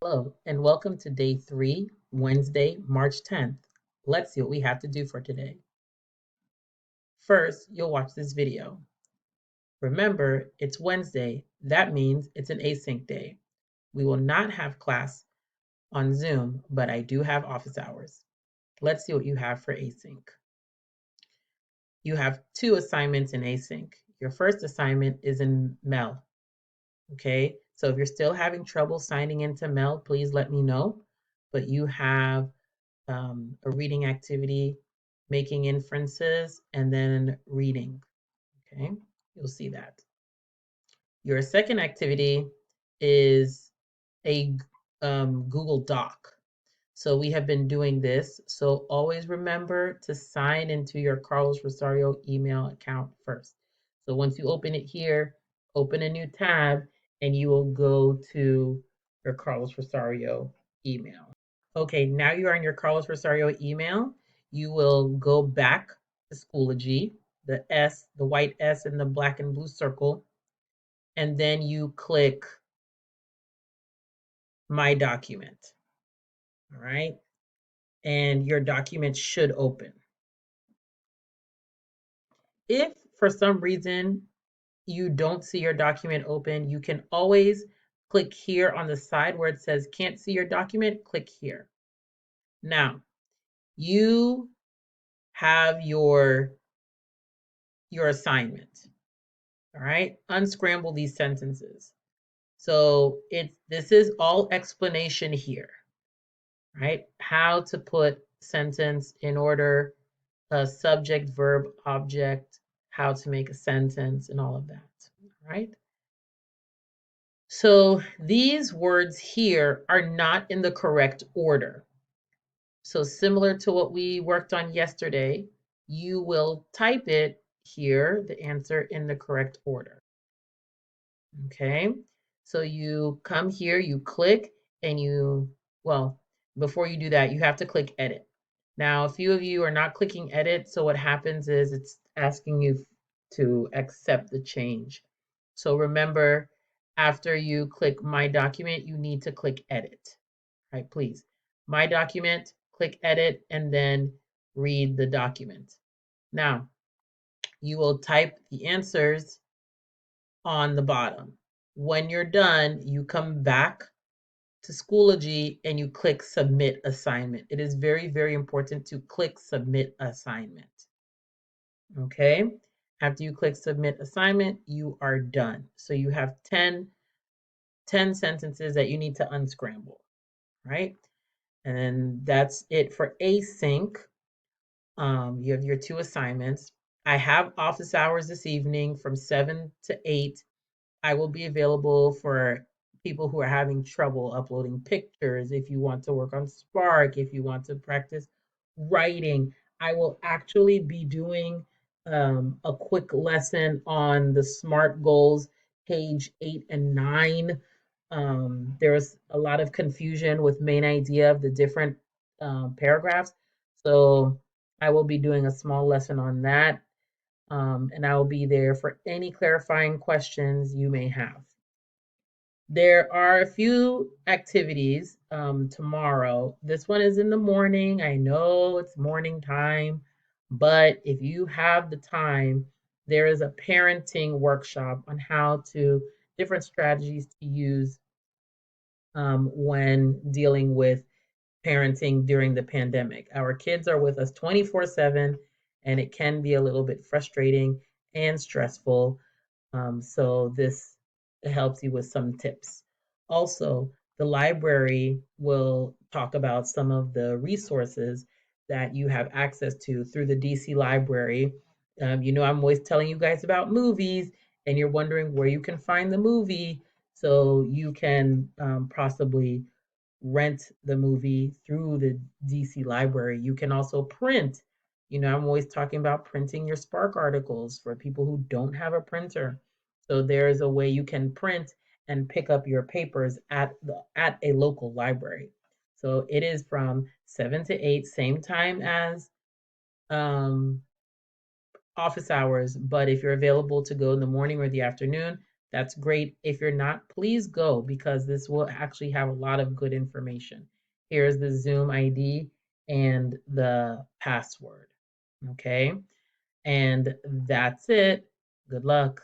Hello, and welcome to day 3, Wednesday, March 10th. Let's see what we have to do for today. First, you'll watch this video. Remember, it's Wednesday. That means it's an async day. We will not have class on Zoom, but I do have office hours. Let's see what you have for async. You have 2 assignments in async. Your first assignment is in Mel. Okay, so if you're still having trouble signing into Mel, please let me know. But you have a reading activity, making inferences, and then reading. Okay, you'll see that. Your second activity is a Google Doc. So we have been doing this. So always remember to sign into your Carlos Rosario email account first. So once you open it here, open a new tab, and you will go to your Carlos Rosario email. Okay, now you are in your Carlos Rosario email. You will go back to Schoology, the S, the white S in the black and blue circle, and then you click My Document. All right, and your document should open. If for some reason you don't see your document open, you can always click here on the side where it says can't see your document, click here. Now, you have your assignment. All right, unscramble these sentences. So this is all explanation here, right? How to put sentence in order, subject, verb, object, how to make a sentence, and all of that, all right? So these words here are not in the correct order. So similar to what we worked on yesterday, you will type it here, the answer in the correct order. Okay, so you come here, you click, and well, before you do that, you have to click edit. Now, a few of you are not clicking edit, so what happens is it's asking you to accept the change. So remember, after you click My Document, you need to click Edit, right? Please. My Document, click Edit, and then read the document. Now, you will type the answers on the bottom. When you're done, you come back to Schoology and you click Submit Assignment. It is very, very important to click Submit Assignment. Okay? After you click Submit Assignment, you are done. So you have 10 sentences that you need to unscramble, right? And that's it for async. You have your 2 assignments. I have office hours this evening from 7 to 8. I will be available for people who are having trouble uploading pictures. If you want to work on Spark, if you want to practice writing, I will actually be doing a quick lesson on the SMART goals, page 8 and 9. There's a lot of confusion with main idea of the different paragraphs. So I will be doing a small lesson on that, and I will be there for any clarifying questions you may have. There are a few activities tomorrow. This one is in the morning. I know it's morning time, but if you have the time, there is a parenting workshop on different strategies to use when dealing with parenting during the pandemic. Our kids are with us 24/7, and it can be a little bit frustrating and stressful. So this helps you with some tips. Also, the library will talk about some of the resources that you have access to through the DC library. I'm always telling you guys about movies, and you're wondering where you can find the movie. So you can possibly rent the movie through the DC library. You can also print. I'm always talking about printing your Spark articles for people who don't have a printer. So there's a way you can print and pick up your papers at a local library. So it is from 7 to 8, same time as office hours, but if you're available to go in the morning or the afternoon, That's great. If you're not, please go because this will actually have a lot of good information. Here's the Zoom ID and the password. Okay. And that's it. Good luck.